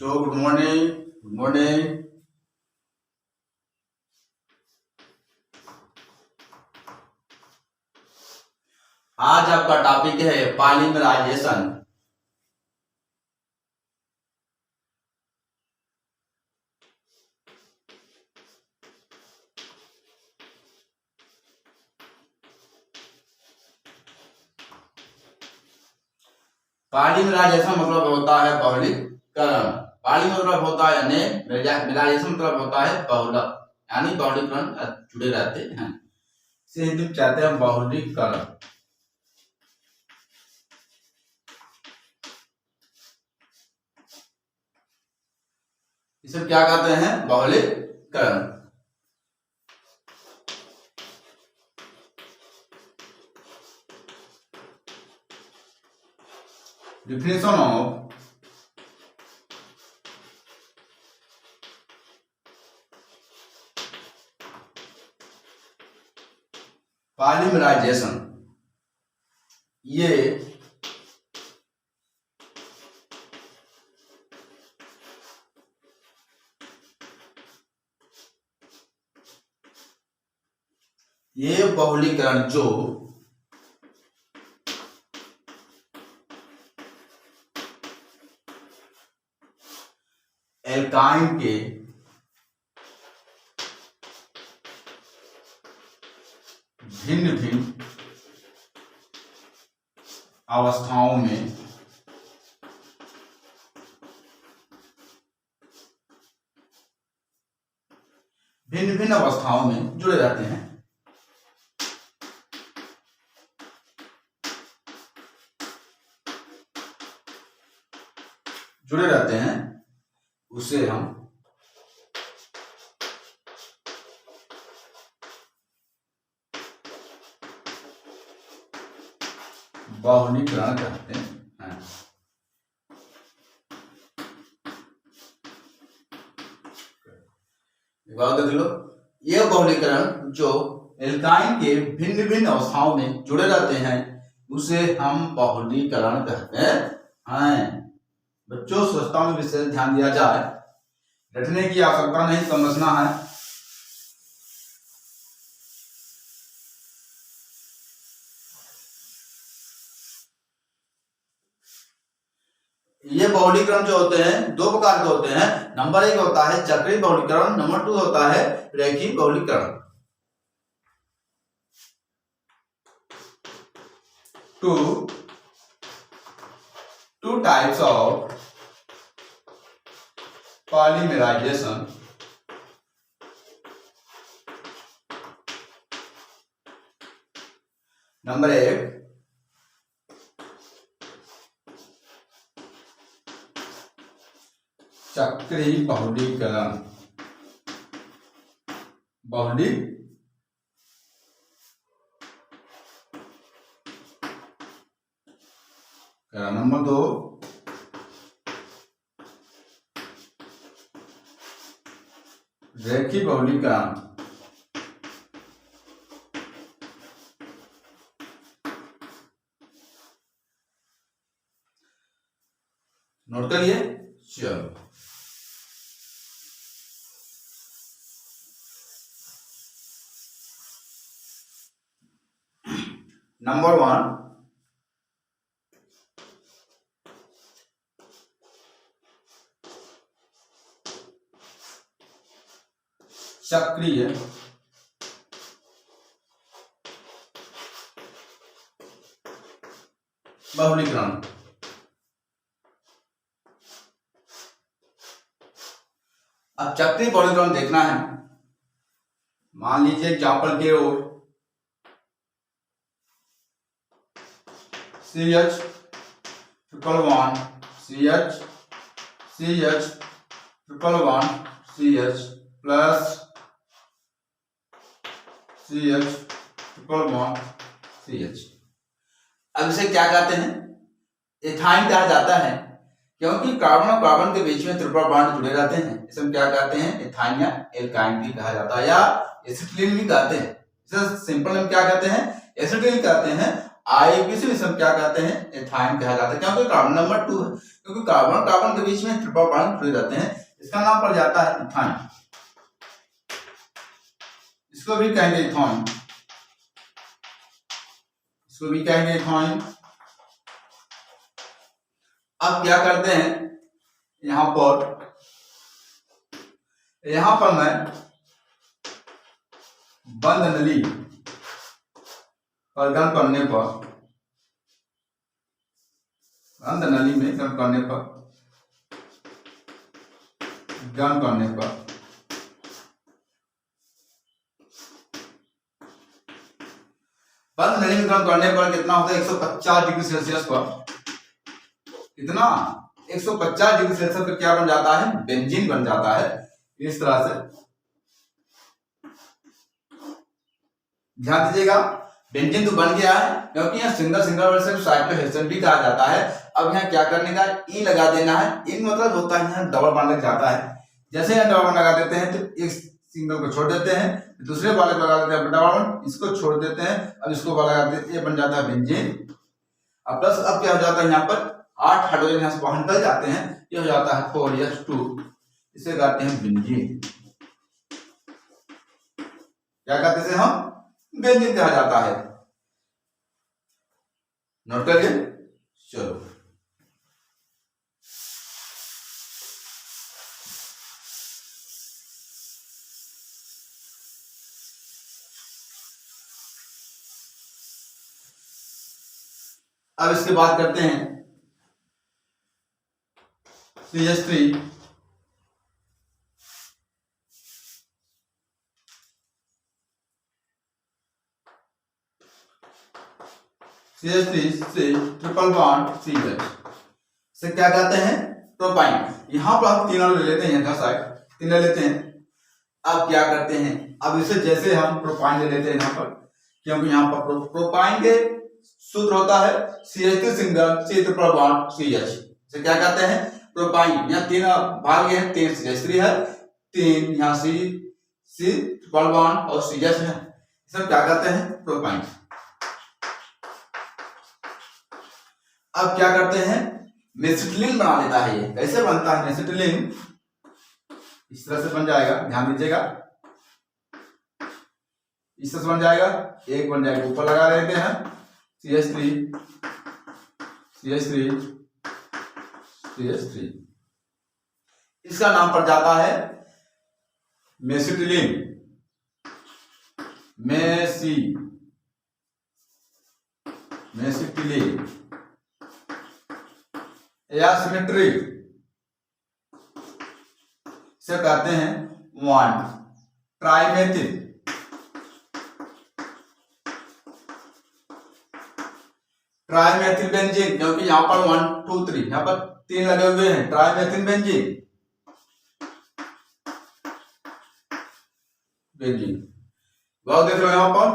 Good morning. Good morning. आज आपका topic है पॉलीमराइजेशन। पॉलीमराइजेशन मतलब होता है बहुलीकरण। पॉली मतलब होता है अनेक, मिलाइजेशन मतलब होता है बहुलक, यानी बहुलीकरण जुड़े रहते हैं। इसे हिंदी में कहते हैं बहुलीकरण। इसे क्या कहते हैं? बहुलीकरण। Definition of पॉलीमराइजेशन, ये बहुलीकरण जो एल्काइन के भिन्न भिन्न अवस्थाओं में जुड़े रहते हैं। उसे हम बहुलीकरण कहते हैं। यह बहुलीकरण जो एल्काइन के भिन्न भिन्न अवस्थाओं में जुड़े रहते हैं उसे हम बहुलीकरण कहते हैं। बच्चों, स्वच्छता में विशेष ध्यान दिया जाए, रटने की आवश्यकता नहीं, समझना है। ये बहुलीकरण जो होते हैं दो प्रकार के होते हैं। नंबर 1 होता है चक्रीय बहुलीकरण, नंबर 2 होता है रेखीय बहुलीकरण। Two types of polymerization. Number 1 चक्रीय बहुलीकरण। नंबर 2 रेखीय बहुलीकरण। नोट करिए। चलो, नंबर 1 चक्रीय बहुलीकरण। अब चक्रीय बहुलीकरण देखना है। मान लीजिए एग्जाम्पल के ओर CH111 CH111 CH plus CH111 CH। अब इसे क्या कहते हैं? एथाइन कहा जाता है, क्योंकि कार्बन और कार्बन के बीच में ट्रिपल बॉन्ड जुड़े रहते हैं। इसे हम क्या कहते हैं? एथाइन या एल्काइन भी कहा जाता है, या एसिटिलीन भी कहते हैं। इसे सिंपल हम क्या कहते हैं? एसिटिलीन कहते हैं। आईयूपीएसी मिश्रण क्या कहते हैं, एथाइन कहा जाता है, क्योंकि कार्बन नंबर 2 है, क्योंकि कार्बन कार्बन के बीच में ट्रिपल बॉन्ड जुड़े रहते हैं, इसका नाम पड़ जाता है इथाइन, इसको भी कहेंगे इथाइन, इसको भी कहेंगे इथाइन। अब क्या करते हैं, यहां पर मैं बंद नली पर गर्म करने पर, बंद नली में गर्म करने पर बंद नली में गर्म करने पर कितना होता है, 150 डिग्री सेल्सियस पर, कितना 150 डिग्री सेल्सियस पर क्या बन जाता है, बेंजीन बन जाता है। इस तरह से ध्यान दीजिएगा, बेंजीन तो बन गया है, क्योंकि यहाँ सिंगल साइक्लोहेक्सेन भी कहा जाता है। अब यहाँ क्या करने का, ई लगा देना है, इन मतलब होता है यहाँ डबल बॉन्ड लग जाता है। जैसे यहाँ डबल बॉन्ड लगा देते हैं तो एक सिंगल को छोड़ देते हैं, दूसरे वाले को लगा देते हैं डबल बॉन्ड, इसको छोड़ देते हैं, अब इसको लगा देते हैं, ये बन जाता है बेंजीन। अब प्लस अब क्या हो जाता है, यहाँ पर 8 हाइड्रोजन यहाँ से बाहर निकल जाते हैं, ये हो जाता है 4s2, इसे कहते हैं बेंजीन। क्या कहते हैं हम, बेंजीन कहा जाता है। नोट करिए, चलो अब इसके बाद करते हैं CH3 से ट्रिपल बॉन्ड CH से क्या कहते हैं, प्रोपाइन। यहां पर हम तीनों ले लेते हैं, साइड 3 ले लेते हैं। अब क्या करते हैं, अब इसे जैसे हम प्रोपाइन ले लेते हैं यहाँ पर, क्योंकि यहाँ पर प्रोपाइन के सूत्र होता है CH3 single C triple bond CH, से क्या कहते हैं, प्रोपाइन। यहाँ 3 भाग हैं, 3 CH3 है, 3 यहाँ C ट्रिपल बॉन्ड और CH है, इसे क्या कहते हैं, प्रोपाइन। अब क्या करते हैं, मेसिटिलीन बना लेता है। ये कैसे बनता है मेसिटिलीन, इस तरह से बन जाएगा, ध्यान दीजिएगा, इस तरह से बन जाएगा, एक बन जाएगा, ऊपर लगा देते हैं CH3 इसका नाम पड़ जाता है मेसिटिलीन, मेसिटिलीन या सिमेट्रिक, से कहते हैं 1 ट्राइमेथिल बेंजीन, क्योंकि यहाँ पर 1 2 3 यहाँ पर 3 लगे हुए हैं, ट्राइमेथिल बेंजीन। वो देख लो यहाँ पर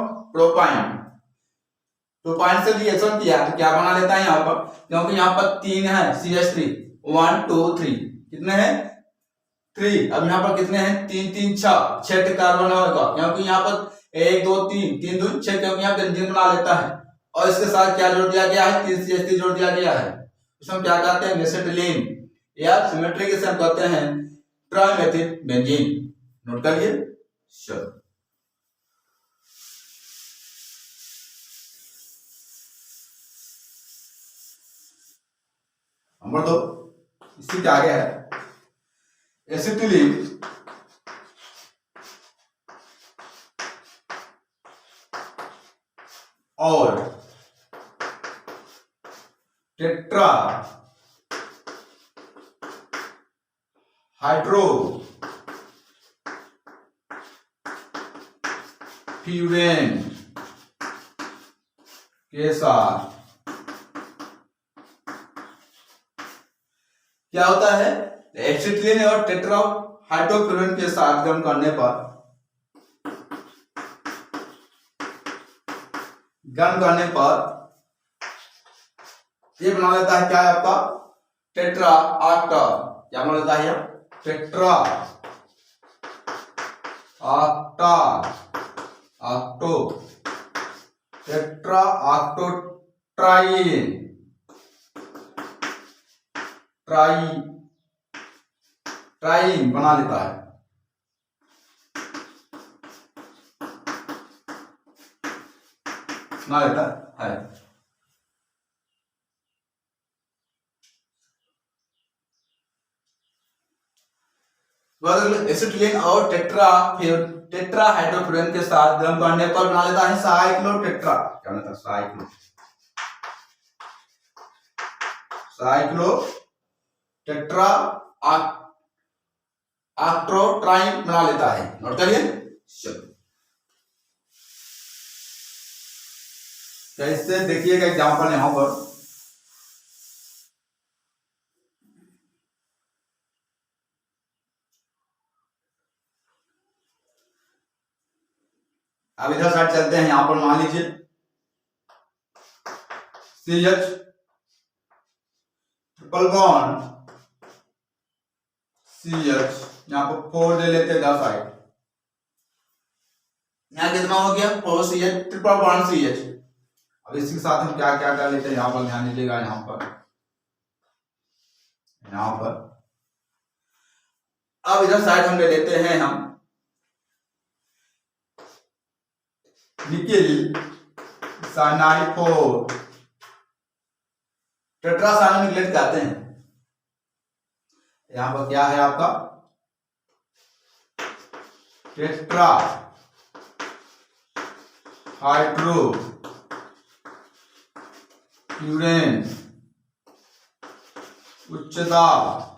प्रोपाइन से रिएक्शन किया तो क्या बना लेता है यहाँ पर, क्योंकि यहाँ पर 3 है CH3, 1 2 3, कितने हैं 3। अब यहाँ पर कितने हैं, 3 3 6 कार्बन होगा, क्योंकि यहाँ पर 1 2 3 3 2 6, क्योंकि यहाँ बेंजीन बना लेता है। और इसके साथ क्या जोड़ दिया गया है, 3 CH3 जोड़ दिया गया है, इसमें क्या कहते हैं, मेसिटिलीन या सिमेट्रिक से हम कहते हैं ट्राइमेथिल बेंजीन। नोट करिए, चलो नंबर 2, इससे क्या आगे है, एसिटिलीन और टेट्रा हाइड्रो फ्यूरेन के साथ क्या होता है, एसिटिलीन और टेट्रा हाइड्रोफ्लोरिन के साथ गर्म करने पर ये बना लेता है क्या है आपका, टेट्रा ऑक्टा, क्या बना लेता है, tetra octa octo tetra octo trine, trine बना लेता है। बना लेता है। एसिटिलीन और टेट्राहाइड्रोफ्लोरीन के साथ गर्म करने पर बना लेता है साइक्लोटेट्रा। क्या बनता है? साइक्लोटेट्रा ऑक्ट्रोट्राइन बना लेता है। नोट करिए। कैसे देखिएगा एग्जांपल यहां पर। अब इधर साइड चलते हैं। यहां पर मान लीजिए CH ट्रिपल बॉन्ड CH, यहां पर 4 ले लेते हैं 10 साइड। यहां कितना हो गया? 4CH triple bond CH। अब इसके साथ हम क्या क्या कर लेते हैं, यहां पर ध्यान दीजिएगा। यहां पर अब इधर साइड हम ले लेते हैं हम निकेल साइनाइड 4 टेट्रासाइनाइड कहते हैं। यहां पर क्या है आपका? टेट्रा हाइड्रो फ्यूरेन उच्च दाब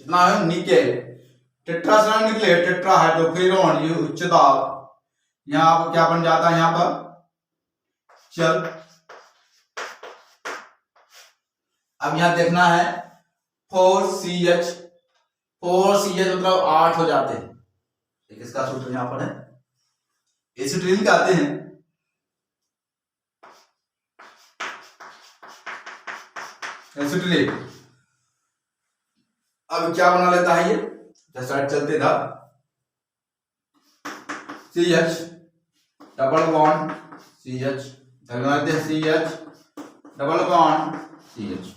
कितना है? निकेल टेट्रासाइनाइड निकले टेट्राहाइड्रोफ्यूरॉन, ये उच्च दाब। यहां पर क्या बन जाता है? यहां पर चल। अब यहां देखना है 4CH मतलब 8 हो जाते हैं। इसका सूत्र यहां पर है, एसिटिलीन कहते हैं। एसिटिलीन अब क्या बना लेता है ये? साइड चलते था CH double bond CH, CH double bond CH।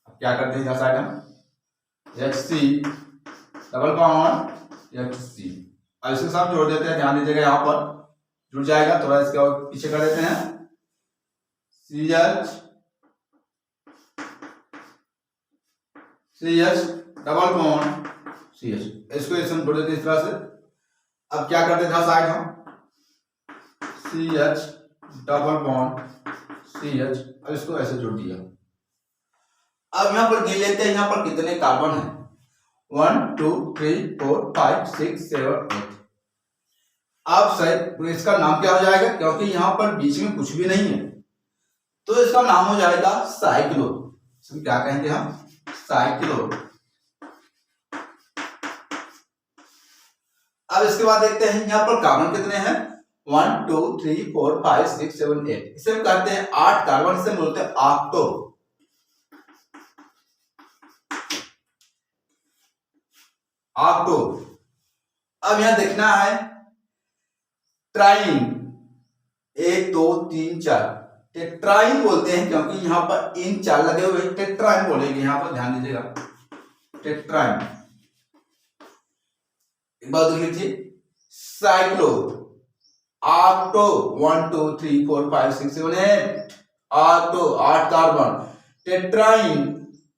अब क्या करते हैं साइड हम? HC double bond HC। अब इसके साथ जोड़ देते हैं। ध्यान दीजिएगा यहां पर जुड़ जाएगा। थोड़ा इसके और पीछे कर देते हैं CH डबल बॉन्ड CH। इसको इसमें जोड़ देते हैं इस तरह से। अब क्या करते थे साइड हम? CH double bond CH। अब इसको ऐसे जोड़ दिया। अब यहां पर गिन लेते हैं यहां पर कितने कार्बन हैं। 1 2 3 4 5 6 7 8। अब शायद इसका नाम क्या हो जाएगा? क्योंकि यहां पर बीच में कुछ भी नहीं है तो इसका नाम हो जाएगा साइक्लो। इसमें क्या कहेंगे हम? साइक्लो। अब इसके बाद देखते हैं यहां पर कार्बन कितने हैं। 1 2 3 4 5 6 7 8। इसे हम कहते हैं 8 कार्बन से बोलते हैं ऑक्टो। अब यहां देखना है ट्राइन 1 2 3 4 टेट्राइन बोलते हैं क्योंकि यहां पर इन 4 लगे हुए टेट्राइन बोलेंगे। यहां पर ध्यान दीजिएगा टेट्राइन। एक बार देख लीजिए साइक्लो ऑक्टो 1 2 3 4 5 6 7 8 ऑक्टो 8 कार्बन।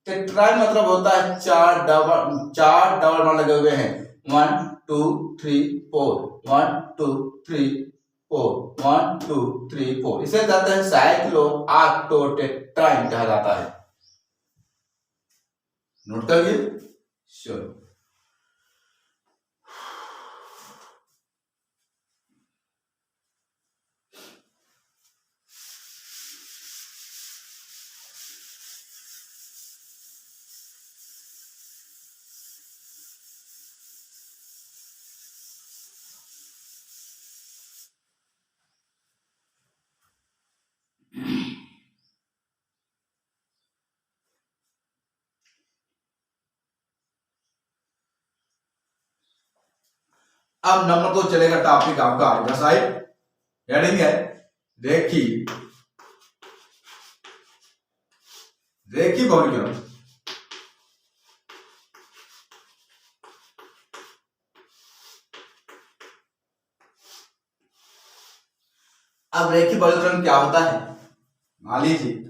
टेट्राइन मतलब होता है 4 डबल बॉन्ड लगे हुए हैं। 1 2 3 4 1 2 3 4 1 2 3 4। इसे कहते हैं साइक्लो ऑक्टो टेट्राइन कहा जाता है। नोट करिए। श्योर। अब नंबर 2 चलेगा टॉपिक आपका आएगा साइड हेडिंग है रेखी बहुलक। अब रेखी बहुलक क्या होता है, मान लीजिए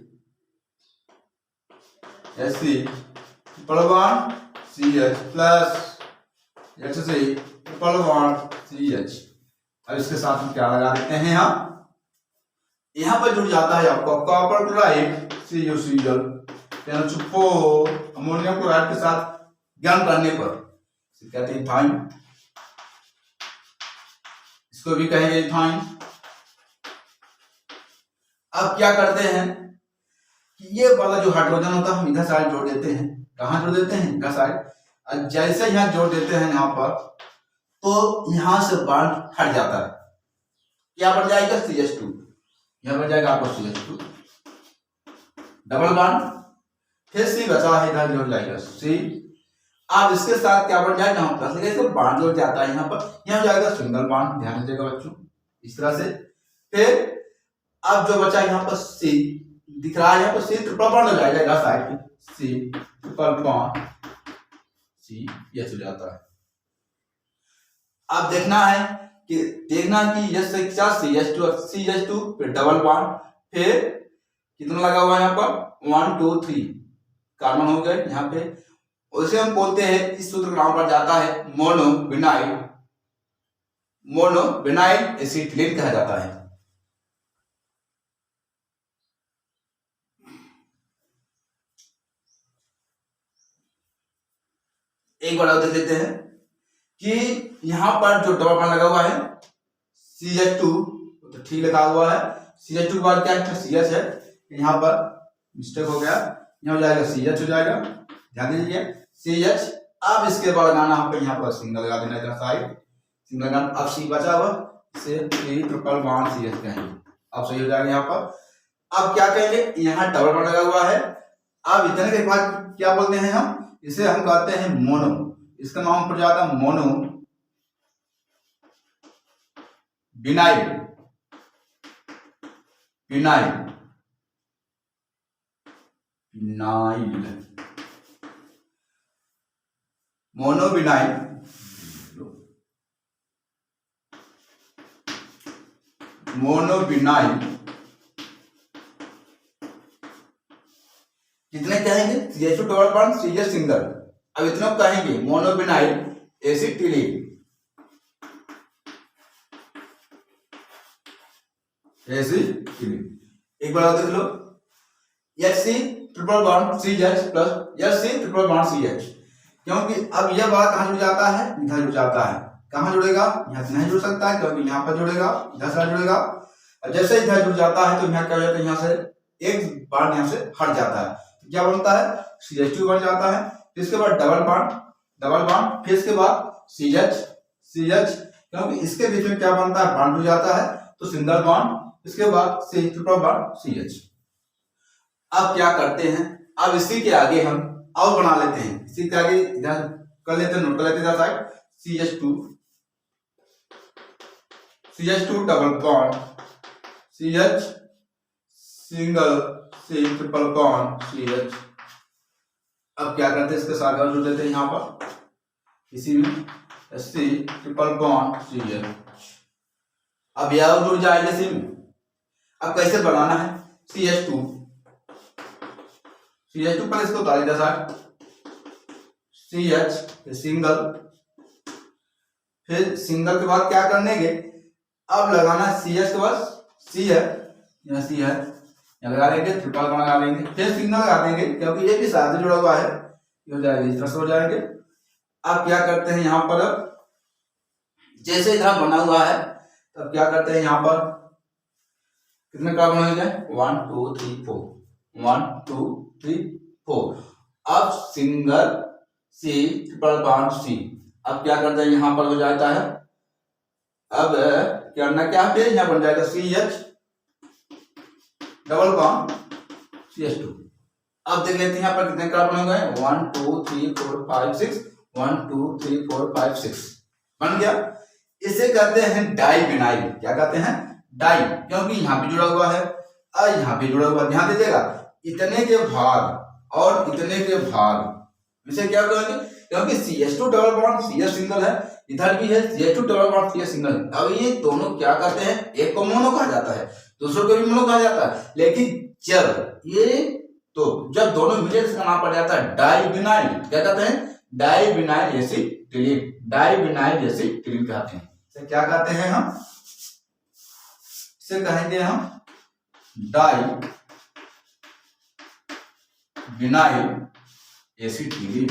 SC1CH प्लस HC1CH। अब इसके साथ हम क्या लगा देते हैं, यहाँ पर जुड़ जाता है आपका copper chloride CuCl ammonium chloride के साथ गर्म करने पर कहते हैं इथाइन, इसको भी कहेंगे इथाइन। अब क्या करते हैं कि ये वाला जो हाइड्रोजन होता है हम इधर साइड जोड़ देते हैं, कहाँ जोड़ देते हैं, इधर साइड। जैसे यहाँ जोड़ देते हैं यहाँ पर तो यहां से बॉन्ड हट जाता है, क्या बन जाएगा CH2, यह बन जाएगा आपको CH2 डबल बॉन्ड, फिर C बचा है इधर जुड़ जाएगा C। अब इसके साथ क्या बन जाएगा, यहाँ प्लस इसको बॉन्ड जुड़ जाता है यहाँ पर, यहाँ जाएगा सिंगल बॉन्ड, ध्यान दीजिएगा बच्चों इस तरह से। फिर अब जो बचा यहाँ पर C दिख रहा है, यहाँ पर C ट्रिपल बॉन्ड हो जाएगा साइड पे, C ट्रिपल बॉन्ड C ये चल जाता है। अब देखना है कि यह से क्या CH2 फिर डबल बॉन्ड, फिर कितना लगा हुआ है यहाँ पर 1 2 3 कार्बन हो गए यहाँ पे। उसे हम बोलते हैं, इस सूत्र नाम पर जाता है मोनोविनाइल एसिटिलीन कहा जाता है। एक बार और देख लेते हैं कि यहाँ पर जो डबल बॉन्ड लगा हुआ है CH2 तो ठीक लगा हुआ है, CH2 के बाद क्या है CH है, यहाँ पर मिस्टेक हो गया, यहाँ हो जाएगा CH हो जाएगा, ध्यान दीजिए CH। अब इसके बाद लगाना हम यहाँ पर सिंगल लगा देना इधर साइड, सिंगल लगाना। अब C बचा हुआ इसे ट्रिपल बॉन्ड CH कहेंगे, अब सही हो जाएगा यहाँ पर। अब क्या कहेंगे, यहाँ डबल बॉन्ड लगा हुआ है, अब इतने के बाद क्या बोलते हैं हम, इसे हम कहते हैं मोनो, इसका नाम पड़ जाता है मोनो विनाइल मोनोविनाइल कितने कहेंगे CH2 double bond CH single, अब इतना कहेंगे मोनोविनाइल एसिटिलीन। एक बार देख लो HC triple bond CH plus HC triple bond CH, क्योंकि अब यह बात कहाँ जुड़ जाता है, इधर जुड़ जाता है। कहाँ जुड़ेगा, यहाँ से नहीं जुड़ सकता है क्योंकि यहाँ पर जुड़ेगा, इधर से जुड़ेगा। जैसे इधर जुड़ जाता है तो यहाँ क्या हो जाता है, यहाँ से एक बॉन्ड यहाँ से हट जाता है, क्या बनता है CH2 बन जाता है। फिर इसके बाद डबल बॉन्ड, फिर इसके बाद CH, क्योंकि इसके बीच में क्या बनता है बॉन्ड हो जाता है तो सिंगल बॉन्ड, इसके बाद ट्रिपल बॉन्ड CH। अब क्या करते हैं, अब इसी के आगे हम और बना लेते हैं, इसी के आगे इधर कर लेते हैं, नोट कर लेते हैं side CH2 double bond CH single triple bond CH। अब क्या करते हैं, इसके साथ और जुड़ देते हैं यहाँ पर इसी में SC ट्रिपल बॉन्ड CH। अब यह जुड़ जाएगा इसी में। अब कैसे बनाना है, CH2 पर इसको उतार दिया साथ CH सिंगल, फिर सिंगल के बाद क्या करने के, अब लगाना CH के बाद C है, यहाँ C है, लगा लेंगे, ट्रिपल बॉन्ड लगा लेंगे, फिर सिंगल लगा देंगे क्योंकि ये भी साथ जुड़ा हुआ है, ये हो जाएगा इस तरह से हो जाएंगे। अब क्या करते हैं यहाँ पर, जैसे इधर बना हुआ है तब क्या करते हैं, यहाँ पर कितने कार्बन हो जाए 1 2 3 4 1 2 3 4। अब single C triple bond C। अब क्या करते हैं, यहाँ पर हो जाता है, अब करना क्या है, यहाँ बन जाएगा CH डबल बॉन्ड CH2। अब देख लेते हैं यहाँ पर कितने कार्बन हो गए 1 2 3 4 5 6 1 2 3 4 5 6 बन गया। इसे कहते हैं डाइविनाइल। क्या कहते हैं? डाई, क्योंकि यहाँ भी जुड़ा हुआ है और यहाँ भी जुड़ा हुआ। ध्यान दीजिएगा, इतने के भाग और इतने के भाग, इसे क्या कहेंगे? क्योंकि CH2 double bond CH single है, इधर भी है CH2 double bond CH single है। अब ये दोनों क्या कहते हैं? एक को मोनो कहा जाता है, दूसरे को भी मोनो कहा जाता है, लेकिन जब दोनों मिले इसका नाम पड़ जाता है डाइविनाइल। क्या कहते हैं? डाइविनाइल एसिटिलीन। डाइविनाइल एसिटिलीन कहते हैं। इसे क्या कहते हैं हम? इसे कहेंगे हम डाइविनाइल एसिटिलीन।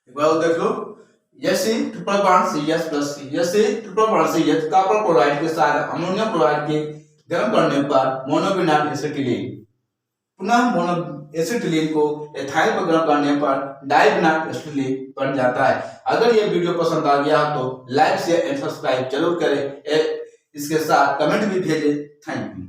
एक बार देख लो, Fe triple bond CH plus Fe triple bond CH copper chloride के साथ अमोनियम क्लोराइड के गर्म करने पर मोनोविनाइल एसिटिलीन, पुनः मोनो एसिटिलीन को एथाइल पर गर्म करने पर डाइविनाइल एसिटिलीन बन जाता है। अगर ये वीडियो पसंद आ गया तो लाइक शेयर एंड सब्सक्राइब जरूर करें, इसके साथ कमेंट भी भेजें। Thank you.